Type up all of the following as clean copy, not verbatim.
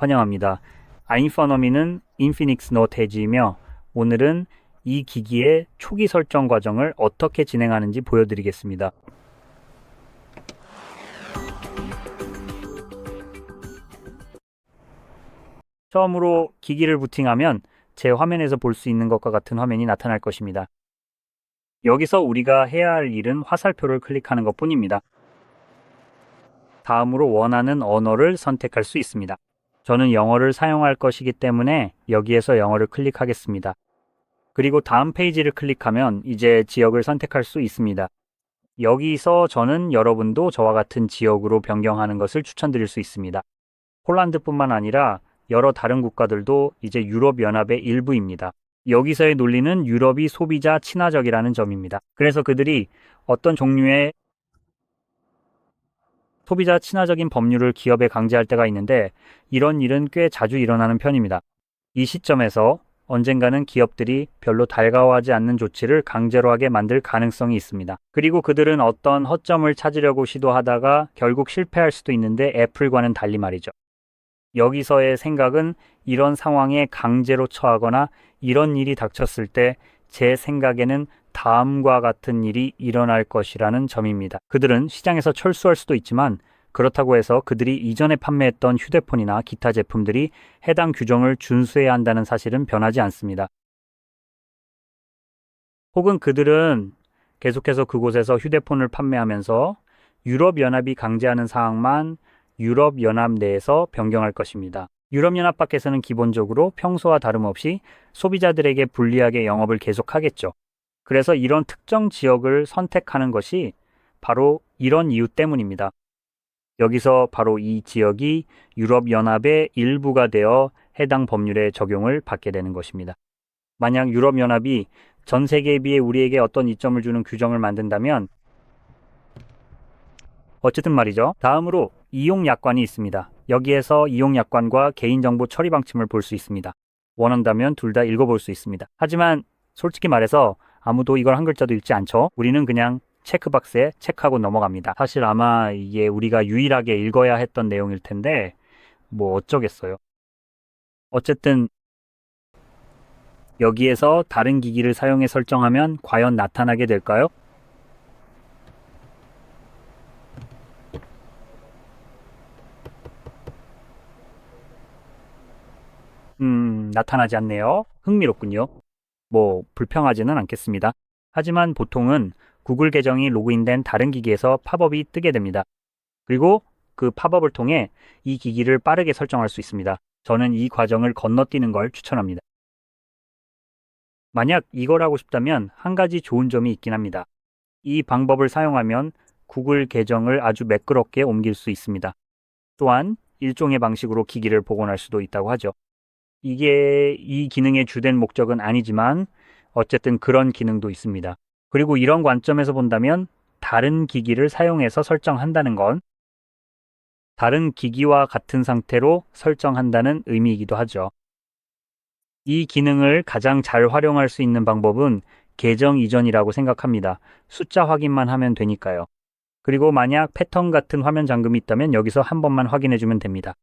환영합니다. 아인퍼너미는 인피닉스 노트 에지이며 오늘은 이 기기의 초기 설정 과정을 어떻게 진행하는지 보여드리겠습니다. 처음으로 기기를 부팅하면 제 화면에서 볼 수 있는 것과 같은 화면이 나타날 것입니다. 여기서 우리가 해야 할 일은 화살표를 클릭하는 것 뿐입니다. 다음으로 원하는 언어를 선택할 수 있습니다. 저는 영어를 사용할 것이기 때문에 여기에서 영어를 클릭하겠습니다. 그리고 다음 페이지를 클릭하면 이제 지역을 선택할 수 있습니다. 여기서 저는 여러분도 저와 같은 지역으로 변경하는 것을 추천드릴 수 있습니다. 폴란드뿐만 아니라 여러 다른 국가들도 이제 유럽연합의 일부입니다. 여기서의 논리는 유럽이 소비자 친화적이라는 점입니다. 그래서 그들이 어떤 종류의 소비자 친화적인 법률을 기업에 강제할 때가 있는데 이런 일은 꽤 자주 일어나는 편입니다. 이 시점에서 언젠가는 기업들이 별로 달가워하지 않는 조치를 강제로 하게 만들 가능성이 있습니다. 그리고 그들은 어떤 허점을 찾으려고 시도하다가 결국 실패할 수도 있는데 애플과는 달리 말이죠. 여기서의 생각은 이런 상황에 강제로 처하거나 이런 일이 닥쳤을 때 제 생각에는 다음과 같은 일이 일어날 것이라는 점입니다. 그들은 시장에서 철수할 수도 있지만 그렇다고 해서 그들이 이전에 판매했던 휴대폰이나 기타 제품들이 해당 규정을 준수해야 한다는 사실은 변하지 않습니다. 혹은 그들은 계속해서 그곳에서 휴대폰을 판매하면서 유럽연합이 강제하는 사항만 유럽연합 내에서 변경할 것입니다. 유럽연합 밖에서는 기본적으로 평소와 다름없이 소비자들에게 불리하게 영업을 계속하겠죠. 그래서 이런 특정 지역을 선택하는 것이 바로 이런 이유 때문입니다. 여기서 바로 이 지역이 유럽연합의 일부가 되어 해당 법률의 적용을 받게 되는 것입니다. 만약 유럽연합이 전 세계에 비해 우리에게 어떤 이점을 주는 규정을 만든다면 어쨌든 말이죠. 다음으로 이용약관이 있습니다. 여기에서 이용약관과 개인정보 처리 방침을 볼 수 있습니다. 원한다면 둘 다 읽어볼 수 있습니다. 하지만 솔직히 말해서 아무도 이걸 한 글자도 읽지 않죠. 우리는 그냥 체크박스에 체크하고 넘어갑니다. 사실 아마 이게 우리가 유일하게 읽어야 했던 내용일 텐데 뭐 어쩌겠어요. 어쨌든 여기에서 다른 기기를 사용해 설정하면 과연 나타나게 될까요? 나타나지 않네요. 흥미롭군요. 뭐 불평하지는 않겠습니다. 하지만 보통은 구글 계정이 로그인된 다른 기기에서 팝업이 뜨게 됩니다. 그리고 그 팝업을 통해 이 기기를 빠르게 설정할 수 있습니다. 저는 이 과정을 건너뛰는 걸 추천합니다. 만약 이걸 하고 싶다면 한 가지 좋은 점이 있긴 합니다. 이 방법을 사용하면 구글 계정을 아주 매끄럽게 옮길 수 있습니다. 또한 일종의 방식으로 기기를 복원할 수도 있다고 하죠. 이게 이 기능의 주된 목적은 아니지만 어쨌든 그런 기능도 있습니다. 그리고 이런 관점에서 본다면 다른 기기를 사용해서 설정한다는 건 다른 기기와 같은 상태로 설정한다는 의미이기도 하죠. 이 기능을 가장 잘 활용할 수 있는 방법은 계정 이전이라고 생각합니다. 숫자 확인만 하면 되니까요. 그리고 만약 패턴 같은 화면 잠금이 있다면 여기서 한 번만 확인해주면 됩니다.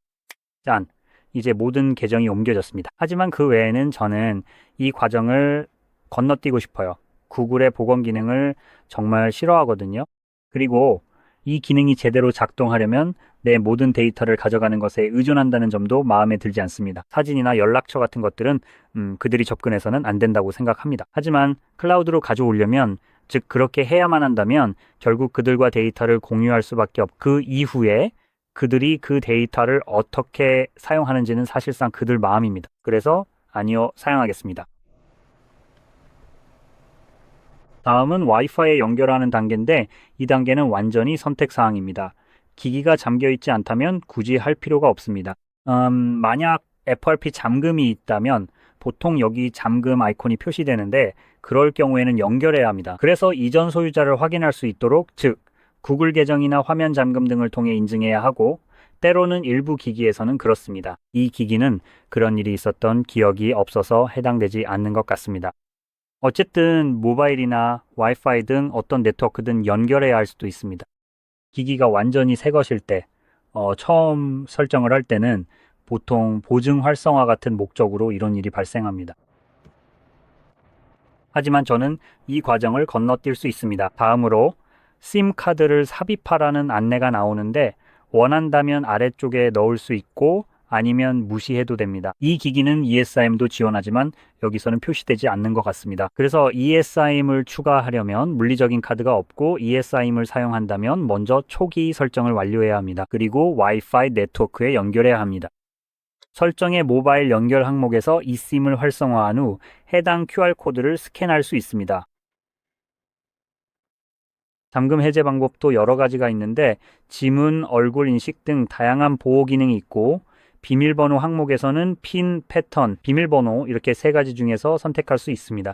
짠! 이제 모든 계정이 옮겨졌습니다. 하지만 그 외에는 저는 이 과정을 건너뛰고 싶어요. 구글의 복원 기능을 정말 싫어하거든요. 그리고 이 기능이 제대로 작동하려면 내 모든 데이터를 가져가는 것에 의존한다는 점도 마음에 들지 않습니다. 사진이나 연락처 같은 것들은 그들이 접근해서는 안 된다고 생각합니다. 하지만 클라우드로 가져오려면 즉 그렇게 해야만 한다면 결국 그들과 데이터를 공유할 수밖에 없고 그 이후에 그들이 그 데이터를 어떻게 사용하는지는 사실상 그들 마음입니다. 그래서 아니요, 사용하겠습니다. 다음은 와이파이에 연결하는 단계인데 이 단계는 완전히 선택 사항입니다. 기기가 잠겨 있지 않다면 굳이 할 필요가 없습니다. 만약 FRP 잠금이 있다면 보통 여기 잠금 아이콘이 표시되는데 그럴 경우에는 연결해야 합니다. 그래서 이전 소유자를 확인할 수 있도록 즉 구글 계정이나 화면 잠금 등을 통해 인증해야 하고 때로는 일부 기기에서는 그렇습니다. 이 기기는 그런 일이 있었던 기억이 없어서 해당되지 않는 것 같습니다. 어쨌든 모바일이나 와이파이 등 어떤 네트워크든 연결해야 할 수도 있습니다. 기기가 완전히 새 것일 때 처음 설정을 할 때는 보통 보증 활성화 같은 목적으로 이런 일이 발생합니다. 하지만 저는 이 과정을 건너뛸 수 있습니다. 다음으로 심 카드를 삽입하라는 안내가 나오는데 원한다면 아래쪽에 넣을 수 있고 아니면 무시해도 됩니다. 이 기기는 ESIM도 지원하지만 여기서는 표시되지 않는 것 같습니다. 그래서 ESIM을 추가하려면 물리적인 카드가 없고 ESIM을 사용한다면 먼저 초기 설정을 완료해야 합니다. 그리고 와이파이 네트워크에 연결해야 합니다. 설정의 모바일 연결 항목에서 eSIM을 활성화한 후 해당 QR코드를 스캔할 수 있습니다. 잠금 해제 방법도 여러 가지가 있는데 지문, 얼굴 인식 등 다양한 보호 기능이 있고 비밀번호 항목에서는 핀, 패턴, 비밀번호 이렇게 세 가지 중에서 선택할 수 있습니다.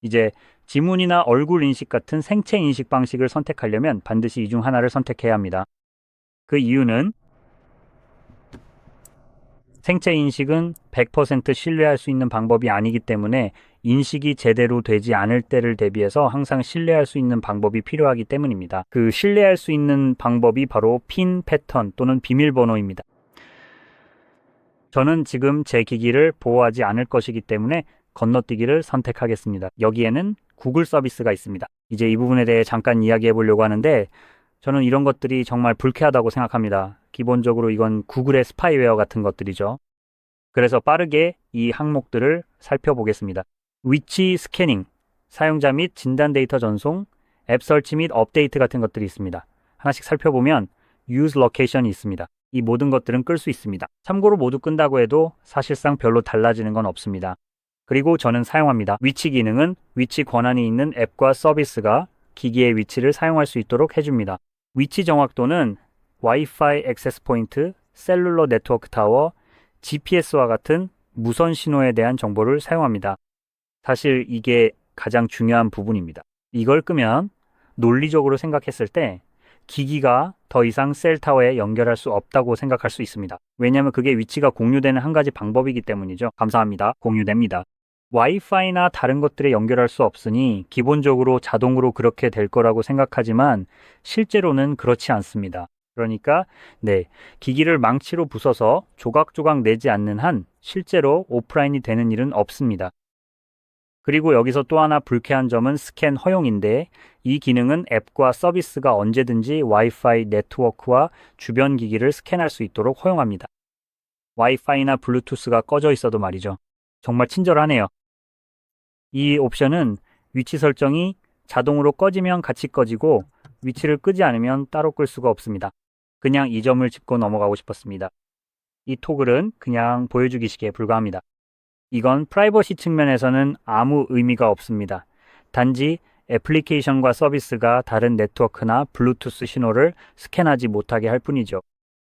이제 지문이나 얼굴 인식 같은 생체 인식 방식을 선택하려면 반드시 이 중 하나를 선택해야 합니다. 그 이유는 생체 인식은 100% 신뢰할 수 있는 방법이 아니기 때문에 인식이 제대로 되지 않을 때를 대비해서 항상 신뢰할 수 있는 방법이 필요하기 때문입니다. 그 신뢰할 수 있는 방법이 바로 핀, 패턴 또는 비밀번호입니다. 저는 지금 제 기기를 보호하지 않을 것이기 때문에 건너뛰기를 선택하겠습니다. 여기에는 구글 서비스가 있습니다. 이제 이 부분에 대해 잠깐 이야기해 보려고 하는데 저는 이런 것들이 정말 불쾌하다고 생각합니다. 기본적으로 이건 구글의 스파이웨어 같은 것들이죠. 그래서 빠르게 이 항목들을 살펴보겠습니다. 위치 스캐닝, 사용자 및 진단 데이터 전송, 앱 설치 및 업데이트 같은 것들이 있습니다. 하나씩 살펴보면 Use Location이 있습니다. 이 모든 것들은 끌 수 있습니다. 참고로 모두 끈다고 해도 사실상 별로 달라지는 건 없습니다. 그리고 저는 사용합니다. 위치 기능은 위치 권한이 있는 앱과 서비스가 기기의 위치를 사용할 수 있도록 해줍니다. 위치 정확도는 와이파이 액세스 포인트, 셀룰러 네트워크 타워, GPS와 같은 무선 신호에 대한 정보를 사용합니다. 사실 이게 가장 중요한 부분입니다. 이걸 끄면 논리적으로 생각했을 때 기기가 더 이상 셀타워에 연결할 수 없다고 생각할 수 있습니다. 왜냐하면 그게 위치가 공유되는 한 가지 방법이기 때문이죠. 감사합니다. 공유됩니다. 와이파이나 다른 것들에 연결할 수 없으니 기본적으로 자동으로 그렇게 될 거라고 생각하지만 실제로는 그렇지 않습니다. 그러니까 기기를 망치로 부숴서 조각조각 내지 않는 한 실제로 오프라인이 되는 일은 없습니다. 그리고 여기서 또 하나 불쾌한 점은 스캔 허용인데 이 기능은 앱과 서비스가 언제든지 와이파이 네트워크와 주변 기기를 스캔할 수 있도록 허용합니다. 와이파이나 블루투스가 꺼져 있어도 말이죠. 정말 친절하네요. 이 옵션은 위치 설정이 자동으로 꺼지면 같이 꺼지고 위치를 끄지 않으면 따로 끌 수가 없습니다. 그냥 이 점을 짚고 넘어가고 싶었습니다. 이 토글은 그냥 보여주기식에 불과합니다. 이건 프라이버시 측면에서는 아무 의미가 없습니다. 단지 애플리케이션과 서비스가 다른 네트워크나 블루투스 신호를 스캔하지 못하게 할 뿐이죠.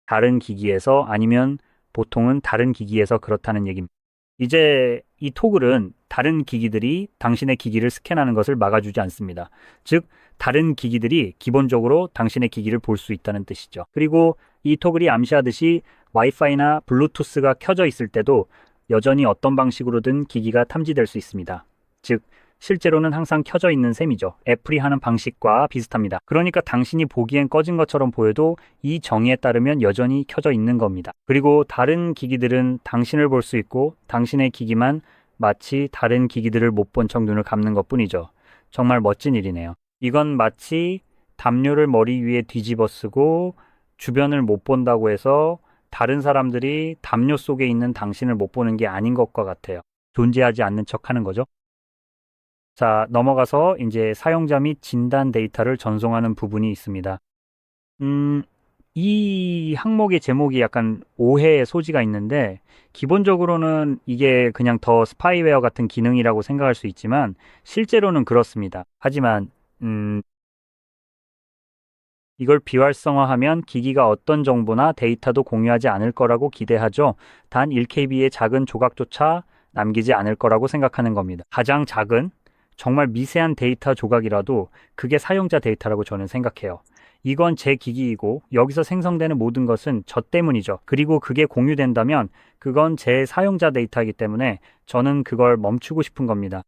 다른 기기에서 아니면 보통은 다른 기기에서 그렇다는 얘기입니다. 이제 이 토글은 다른 기기들이 당신의 기기를 스캔하는 것을 막아주지 않습니다. 즉, 다른 기기들이 기본적으로 당신의 기기를 볼 수 있다는 뜻이죠. 그리고 이 토글이 암시하듯이 와이파이나 블루투스가 켜져 있을 때도 여전히 어떤 방식으로든 기기가 탐지될 수 있습니다. 즉, 실제로는 항상 켜져 있는 셈이죠. 애플이 하는 방식과 비슷합니다. 그러니까 당신이 보기엔 꺼진 것처럼 보여도 이 정의에 따르면 여전히 켜져 있는 겁니다. 그리고 다른 기기들은 당신을 볼 수 있고 당신의 기기만 마치 다른 기기들을 못 본 척 눈을 감는 것뿐이죠. 정말 멋진 일이네요. 이건 마치 담요를 머리 위에 뒤집어 쓰고 주변을 못 본다고 해서 다른 사람들이 담요 속에 있는 당신을 못 보는 게 아닌 것과 같아요. 존재하지 않는 척 하는 거죠. 자, 넘어가서 이제 사용자 및 진단 데이터를 전송하는 부분이 있습니다. 이 항목의 제목이 약간 오해의 소지가 있는데 기본적으로는 이게 그냥 더 스파이웨어 같은 기능이라고 생각할 수 있지만 실제로는 그렇습니다. 하지만 이걸 비활성화하면 기기가 어떤 정보나 데이터도 공유하지 않을 거라고 기대하죠. 단 1KB의 작은 조각조차 남기지 않을 거라고 생각하는 겁니다. 가장 작은 정말 미세한 데이터 조각이라도 그게 사용자 데이터라고 저는 생각해요. 이건 제 기기이고 여기서 생성되는 모든 것은 저 때문이죠. 그리고 그게 공유된다면 그건 제 사용자 데이터이기 때문에 저는 그걸 멈추고 싶은 겁니다.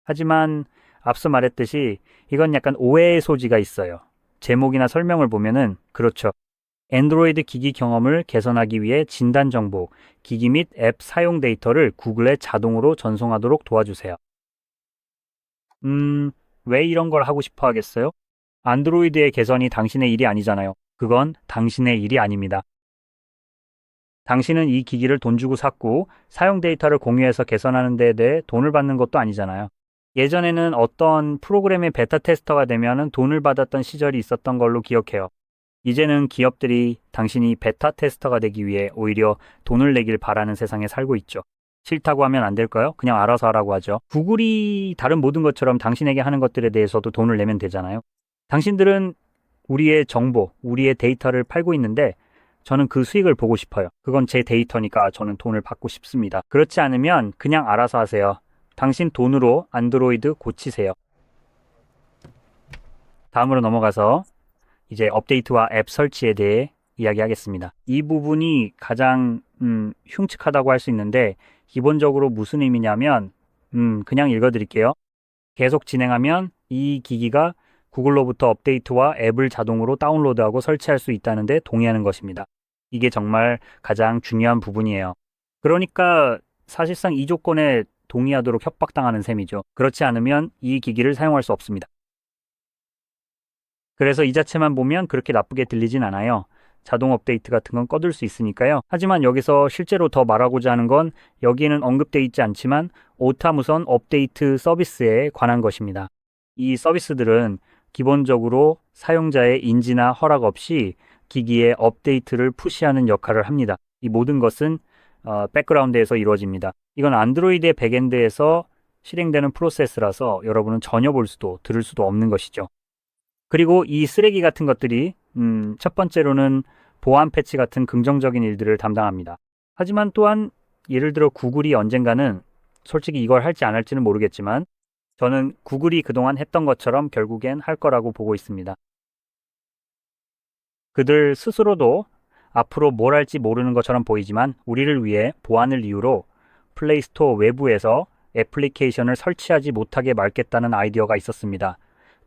하지만 앞서 말했듯이 이건 약간 오해의 소지가 있어요. 제목이나 설명을 보면은 그렇죠. 안드로이드 기기 경험을 개선하기 위해 진단 정보, 기기 및 앱 사용 데이터를 구글에 자동으로 전송하도록 도와주세요. 왜 이런 걸 하고 싶어 하겠어요? 안드로이드의 개선이 당신의 일이 아니잖아요. 그건 당신의 일이 아닙니다. 당신은 이 기기를 돈 주고 샀고 사용 데이터를 공유해서 개선하는 데 대해 돈을 받는 것도 아니잖아요. 예전에는 어떤 프로그램의 베타 테스터가 되면 돈을 받았던 시절이 있었던 걸로 기억해요. 이제는 기업들이 당신이 베타 테스터가 되기 위해 오히려 돈을 내길 바라는 세상에 살고 있죠. 싫다고 하면 안 될까요? 그냥 알아서 하라고 하죠. 구글이 다른 모든 것처럼 당신에게 하는 것들에 대해서도 돈을 내면 되잖아요. 당신들은 우리의 정보, 우리의 데이터를 팔고 있는데 저는 그 수익을 보고 싶어요. 그건 제 데이터니까 저는 돈을 받고 싶습니다. 그렇지 않으면 그냥 알아서 하세요. 당신 돈으로 안드로이드 고치세요. 다음으로 넘어가서 이제 업데이트와 앱 설치에 대해 이야기하겠습니다. 이 부분이 가장 흉측하다고 할 수 있는데 기본적으로 무슨 의미냐면 그냥 읽어드릴게요. 계속 진행하면 이 기기가 구글로부터 업데이트와 앱을 자동으로 다운로드하고 설치할 수 있다는 데 동의하는 것입니다. 이게 정말 가장 중요한 부분이에요. 그러니까 사실상 이 조건에 동의하도록 협박당하는 셈이죠. 그렇지 않으면 이 기기를 사용할 수 없습니다. 그래서 이 자체만 보면 그렇게 나쁘게 들리진 않아요. 자동 업데이트 같은 건 꺼둘 수 있으니까요. 하지만 여기서 실제로 더 말하고자 하는 건 여기에는 언급되어 있지 않지만 오타 무선 업데이트 서비스에 관한 것입니다. 이 서비스들은 기본적으로 사용자의 인지나 허락 없이 기기에 업데이트를 푸시하는 역할을 합니다. 이 모든 것은 백그라운드에서 이루어집니다. 이건 안드로이드의 백엔드에서 실행되는 프로세스라서 여러분은 전혀 볼 수도 들을 수도 없는 것이죠. 그리고 이 쓰레기 같은 것들이 첫 번째로는 보안 패치 같은 긍정적인 일들을 담당합니다. 하지만 또한 예를 들어 구글이 언젠가는 솔직히 이걸 할지 안 할지는 모르겠지만 저는 구글이 그동안 했던 것처럼 결국엔 할 거라고 보고 있습니다. 그들 스스로도 앞으로 뭘 할지 모르는 것처럼 보이지만 우리를 위해 보안을 이유로 플레이스토어 외부에서 애플리케이션을 설치하지 못하게 막겠다는 아이디어가 있었습니다.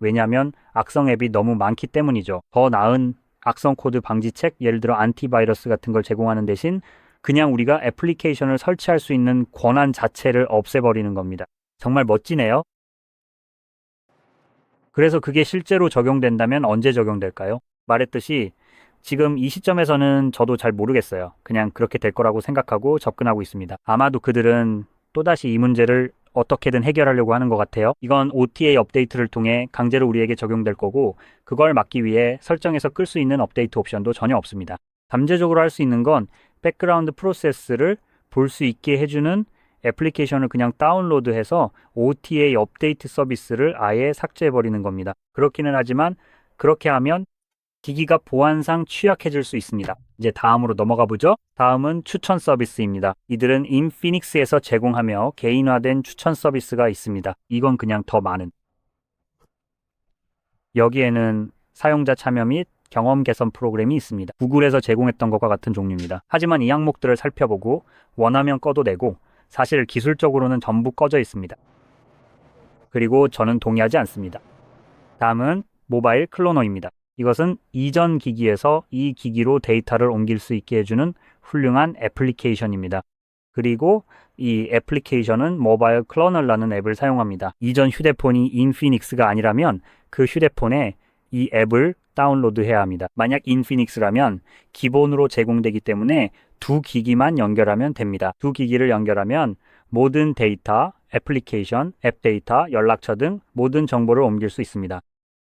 왜냐하면 악성 앱이 너무 많기 때문이죠. 더 나은 악성 코드 방지책, 예를 들어 안티바이러스 같은 걸 제공하는 대신 그냥 우리가 애플리케이션을 설치할 수 있는 권한 자체를 없애버리는 겁니다. 정말 멋지네요. 그래서 그게 실제로 적용된다면 언제 적용될까요? 말했듯이 지금 이 시점에서는 저도 잘 모르겠어요. 그냥 그렇게 될 거라고 생각하고 접근하고 있습니다. 아마도 그들은 또다시 이 문제를 어떻게든 해결하려고 하는 것 같아요. 이건 OTA 업데이트를 통해 강제로 우리에게 적용될 거고 그걸 막기 위해 설정해서 끌 수 있는 업데이트 옵션도 전혀 없습니다. 잠재적으로 할 수 있는 건 백그라운드 프로세스를 볼 수 있게 해주는 애플리케이션을 그냥 다운로드해서 OTA 업데이트 서비스를 아예 삭제해버리는 겁니다. 그렇기는 하지만 그렇게 하면 기기가 보안상 취약해질 수 있습니다. 이제 다음으로 넘어가 보죠. 다음은 추천 서비스입니다. 이들은 인피닉스에서 제공하며 개인화된 추천 서비스가 있습니다. 이건 그냥 더 많은. 여기에는 사용자 참여 및 경험 개선 프로그램이 있습니다. 구글에서 제공했던 것과 같은 종류입니다. 하지만 이 항목들을 살펴보고 원하면 꺼도 되고 사실 기술적으로는 전부 꺼져 있습니다. 그리고 저는 동의하지 않습니다. 다음은 모바일 클로너입니다. 이것은 이전 기기에서 이 기기로 데이터를 옮길 수 있게 해주는 훌륭한 애플리케이션입니다. 그리고 이 애플리케이션은 모바일 클로너라는 앱을 사용합니다. 이전 휴대폰이 인피닉스가 아니라면 그 휴대폰에 이 앱을 다운로드해야 합니다. 만약 인피닉스라면 기본으로 제공되기 때문에 두 기기만 연결하면 됩니다. 두 기기를 연결하면 모든 데이터, 애플리케이션, 앱 데이터, 연락처 등 모든 정보를 옮길 수 있습니다.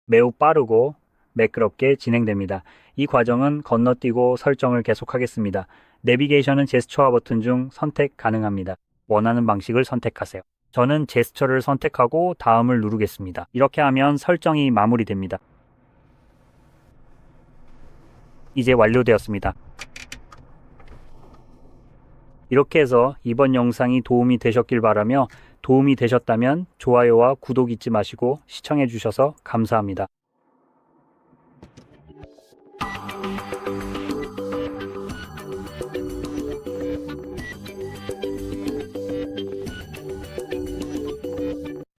매우 빠르고 매끄럽게 진행됩니다. 이 과정은 건너뛰고 설정을 계속하겠습니다. 내비게이션은 제스처와 버튼 중 선택 가능합니다. 원하는 방식을 선택하세요. 저는 제스처를 선택하고 다음을 누르겠습니다. 이렇게 하면 설정이 마무리됩니다. 이제 완료되었습니다. 이렇게 해서 이번 영상이 도움이 되셨길 바라며 도움이 되셨다면 좋아요와 구독 잊지 마시고 시청해 주셔서 감사합니다.